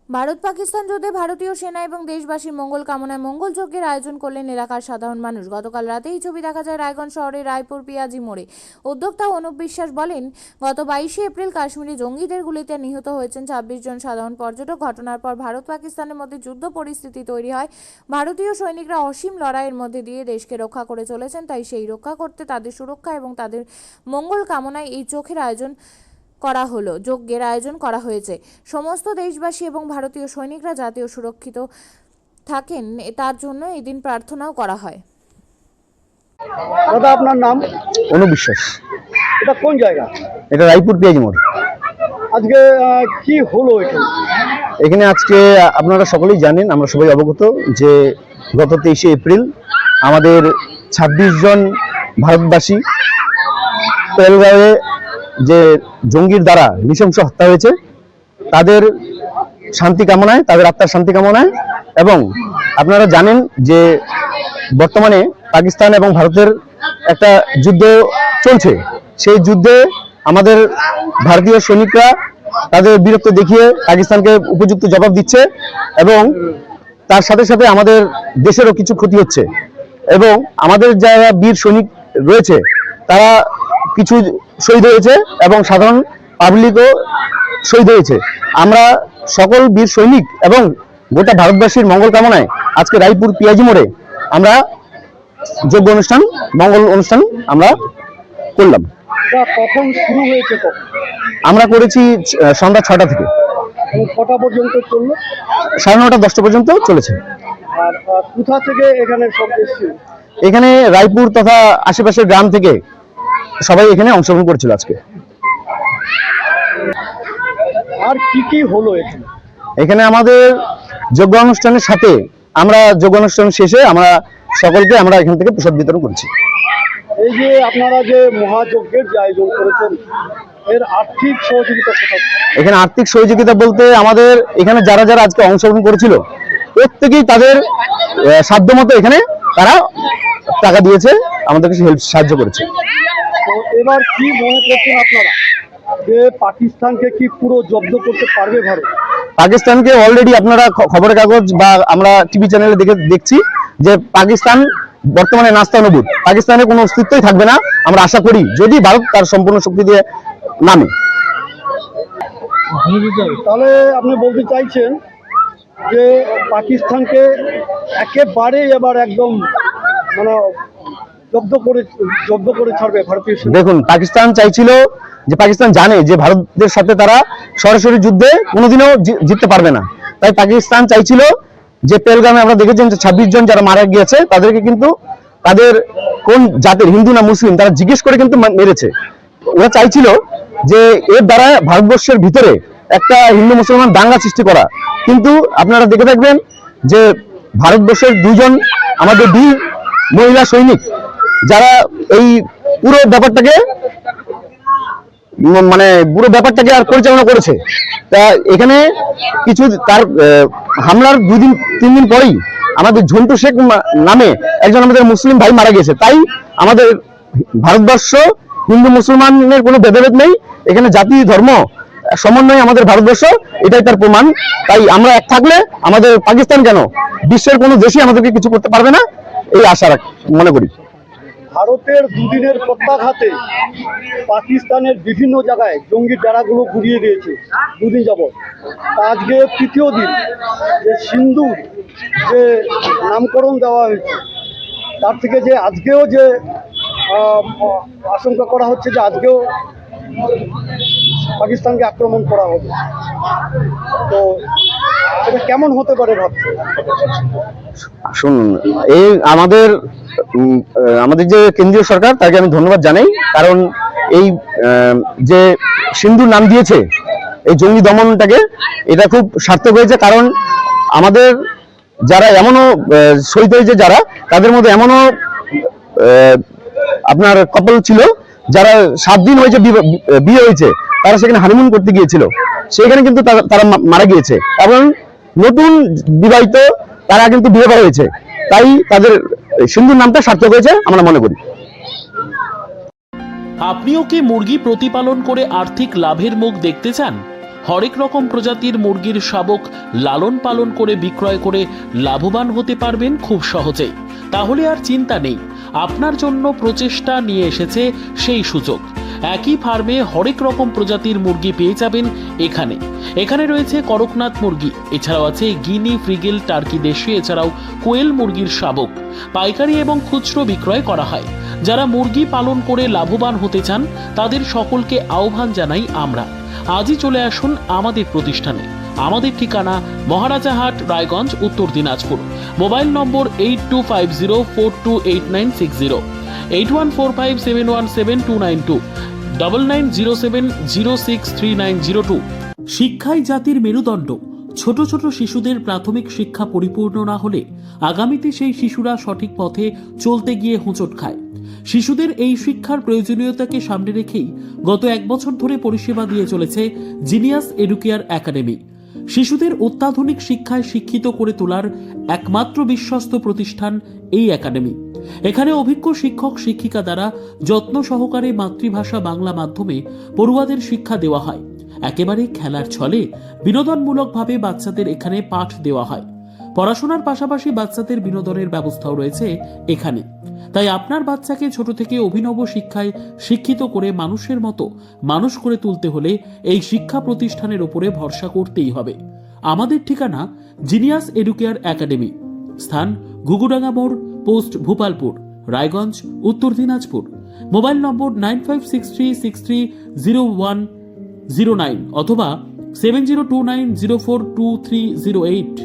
ভারত পাকিস্তান যুদ্ধে ভারতীয় সেনা এবং দেশবাসীর মঙ্গল কামনায় মঙ্গল যজ্ঞের আয়োজন করলেন এলাকার সাধারণ মানুষ। গতকাল রাতে এই ছবি দেখা যায় রায়গঞ্জ শহরের রায়পুর পিয়াজি মোড়ে। উদ্যোক্তা অনুপ বিশ্বাস বলেন, গত 22শে এপ্রিল কাশ্মীরে জঙ্গিদের গুলিতে নিহত হয়েছেন 26 জন সাধারণ পর্যটক। ঘটনার পর ভারত পাকিস্তানের মধ্যে যুদ্ধ পরিস্থিতি তৈরি হয়। ভারতীয় সৈনিকরা অসীম লড়াইয়ের মধ্যে দিয়ে দেশকে রক্ষা করে চলেছেন, তাই সেই রক্ষা করতে তাদের সুরক্ষা এবং তাদের মঙ্গল কামনায় এই যজ্ঞের আয়োজন করা হয়েছে। সমস্ত দেশবাসী এবং ভারতীয় সৈনিকরা জাতীয় সুরক্ষিত থাকেন তার জন্য এই দিন প্রার্থনাও করা হয়। দাদা, আপনার নাম? অনুপ বিশ্বাস। এটা কোন জায়গা? এটা রায়পুর পিয়াজি মোড়। আজকে কি হলো এখানে? এখানে আজকে আপনারা সকলেই জানেন, আমরা সবাই অবগত যে গত 23শে এপ্রিল আমাদের 26 জন ভারতবাসী পেহেলগাঁওয়ে যে জঙ্গির দ্বারা নৃশংস হত্যা হয়েছে, তাদের শান্তি কামনায়, তাদের আত্মার শান্তি কামনায়, এবং আপনারা জানেন যে বর্তমানে পাকিস্তান এবং ভারতের একটা যুদ্ধ চলছে। সেই যুদ্ধে আমাদের ভারতীয় সৈনিকরা তাদের বীরত্ব দেখিয়ে পাকিস্তানকে উপযুক্ত জবাব দিচ্ছে, এবং তার সাথে সাথে আমাদের দেশেরও কিছু ক্ষতি হচ্ছে, এবং আমাদের যারা বীর সৈনিক রয়েছে তারা কিছু শহীদ হয়েছে এবং সাধারণ পাবলিকও শহীদ হয়েছে। আমরা সকল বীর সৈনিক এবং গোটা ভারতবাসীর মঙ্গল কামনায় আজকে রায়পুর পিয়াজি মোড়ে আমরা যোগ্য অনুষ্ঠান, মঙ্গল অনুষ্ঠান আমরা করলাম। কখন শুরু হয়েছে? আমরা করেছি সন্ধ্যা 6টা থেকে কটা পর্যন্ত চললো? 9:30 10টা পর্যন্ত চলেছে। আর কোথা থেকে এখানে সব এসেছিল? এখানে রায়পুর তথা আশেপাশের গ্রাম থেকে সবাই এখানে অংশগ্রহণ করেছিল আজকে। আর কি কি হলো এখানে? এখানে আমাদের যোগ্য অনুষ্ঠানের সাথে আমরা যোগ্য অনুষ্ঠান শেষে আমরা সকলকে আমরা এখান থেকে প্রসাদ বিতরণ করেছি। এই যে আপনারা যে মহাযজ্ঞের যে আয়োজন করেছেন, এর আর্থিক সহযোগিতা কোথাও? এখানে আর্থিক সহযোগিতা বলতে আমাদের এখানে যারা যারা আজকে অংশগ্রহণ করেছিল প্রত্যেকেই তাদের সাধ্যমতো এখানে তারা টাকা দিয়েছে, আমাদেরকে সাহায্য করেছে। তো এবার কি মনে করছেন আপনারা যে পাকিস্তানকে কি পুরো জব্দ করতে পারবে ভারত? পাকিস্তানকে অলরেডি আপনারা খবরের কাগজ বা আমরা টিভি চ্যানেলে দেখছি যে পাকিস্তান বর্তমানে নাস্তানুবুদ, পাকিস্তানের কোনো অস্তিত্বই থাকবে না। আমরা আশা করি যদি ভারত তার সম্পূর্ণ শক্তি দিয়ে নামে। তাহলে আপনি বলতে চাইছেন যে পাকিস্তানকে একেবারেই এবার একদম মানে জব্দ করে ছাড়বে ভারতীয় সেনা? দেখুন, পাকিস্তান চাইছিল যে, পাকিস্তান জানে যে ভারতের সাথে তারা সরাসরি যুদ্ধে কোনোদিনও জিততে পারবে না, তাই পাকিস্তান চাইছিল যে পেহেলগামে আমরা দেখেছেন যে 26 জন যারা মারা গিয়েছে তাদেরকে কিন্তু তাদের কোন জাতের, হিন্দু না মুসলিম, তারা জিজ্ঞেস করে কিন্তু মেরেছে। ওরা চাইছিল যে এর দ্বারা ভারতবর্ষের ভিতরে একটা হিন্দু মুসলমান দাঙ্গা সৃষ্টি করা, কিন্তু আপনারা দেখে থাকবেন যে ভারতবর্ষের 2 জন আমাদের বীর মহিলা সৈনিক যারা এই পুরো ব্যাপারটাকে আর পরিচালনা করেছে। তা এখানে কিছু তার হামলার 2-3 দিন পরেই আমাদের ঝন্টু শেখ নামে একজন আমাদের মুসলিম ভাই মারা গেছে। তাই আমাদের ভারতবর্ষ হিন্দু মুসলমানের কোনো ভেদাভেদ নেই, এখানে জাতি ধর্ম সমন্বয়ে আমাদের ভারতবর্ষ, এটাই তার প্রমাণ। তাই আমরা এক থাকলে আমাদের পাকিস্তান কেন, বিশ্বের কোনো দেশই আমাদেরকে কিছু করতে পারবে না, এই আশা মনে করি। ভারতের দুদিনের প্রত্যাঘাতে পাকিস্তানের বিভিন্ন জায়গায় জঙ্গি ডেরাগুলো গুড়িয়ে দিয়েছে 2 দিন যাবৎ। আজকে 3য় দিন যে সিন্ধু যে নামকরণ দেওয়া হয়েছে, তার থেকে যে আজকেও যে আশঙ্কা করা হচ্ছে যে আজকেও পাকিস্তানকে আক্রমণ করা হবে, তো এটা কেমন হতে পারে ভাবছে? শুনুন, এই আমাদের যে কেন্দ্রীয় সরকার, তাকে আমি ধন্যবাদ জানাই, কারণ এই যে সিন্ধুর নাম দিয়েছে এই জঙ্গি দমনটাকে, এটা খুব সার্থক হয়েছে। কারণ আমাদের যারা এমনও শহীদ হয়েছে, যারা তাদের মধ্যে এমনও আপনার কপল ছিল যারা 7 দিন হয়েছে বিয়ে হয়েছে, তারা সেখানে হানিমুন করতে গিয়েছিল, সেখানে কিন্তু তারা মারা গিয়েছে, এবং নতুন বিবাহিত তারা কিন্তু বিয়ে করা হয়েছে। তাই তাদের সিন্ধুর নামটা সার্থক হয়েছে আমরা মনে করি। আপনিও কি মুরগি প্রতিপালন করে আর্থিক লাভের মুখ দেখতে চান? হরেক রকম প্রজাতির মুরগির শাবক লালন পালন করে বিক্রয় করে লাভবান হতে পারবেন খুব সহজেই। তাহলে আর চিন্তা নেই, আপনার জন্য প্রচেষ্টা নিয়ে এসেছে সেই সুযোগ। একই ফার্মে হরেক রকম প্রজাতির মুরগি পেয়ে যাবেন এখানে রয়েছে করকনাথ মুরগি, এছাড়াও আছে গিনি, ফ্রিগেল, টার্কি দেশি, এছাড়াও কোয়েল মুরগির শাবক পাইকারি এবং খুচরো বিক্রয় করা হয়। যারা মুরগি পালন করে লাভবান হতে চান তাদের সকলকে আহ্বান জানাই আমরা। আজই চলে আসুন আমাদের প্রতিষ্ঠানে। আমাদের ঠিকানা মহারাজাহাট, রায়গঞ্জ, উত্তর দিনাজপুর। মোবাইল নম্বর 8250428960, 8145717292, 9907063902। শিক্ষাই জাতির মেরুদণ্ড। ছোট ছোট শিশুদের প্রাথমিক শিক্ষা পরিপূর্ণ না হলে আগামীতে সেই শিশুরা সঠিক পথে চলতে গিয়ে হোঁচট খায়। শিশুদের এই শিক্ষার প্রয়োজনীয়তাকে সামনে রেখেই গত 1 বছর ধরে পরিষেবা দিয়ে চলেছে জিনিয়াস এডুকেয়ার একাডেমি। শিশুদের অত্যাধুনিক শিক্ষায় শিক্ষিত করে তোলার একমাত্র বিশ্বস্ত প্রতিষ্ঠান এই একাডেমি। এখানে অভিজ্ঞ শিক্ষক শিক্ষিকা দ্বারা যত্ন সহকারে মাতৃভাষা বাংলা মাধ্যমে পড়ুয়াদের শিক্ষা দেওয়া হয়। একেবারে খেলার ছলে বিনোদনমূলকভাবে বাচ্চাদের এখানে পাঠ দেওয়া হয়। পড়াশোনার পাশাপাশি বাচ্চাদের বিনোদনের ব্যবস্থাও রয়েছে এখানে। তাই আপনার বাচ্চাকে ছোট থেকে অভিনব শিক্ষায় শিক্ষিত করে মানুষের মতো মানুষ করে তুলতে হলে এই শিক্ষা প্রতিষ্ঠানের উপরে ভরসা করতেই হবে। আমাদের ঠিকানা জিনিয়াস এডুকেয়ার একাডেমি, স্থান ঘুঘুডাঙ্গা মোড়, পোস্ট ভূপালপুর, রায়গঞ্জ, উত্তর দিনাজপুর। মোবাইল নম্বর 9563630109 অথবা 7029042308।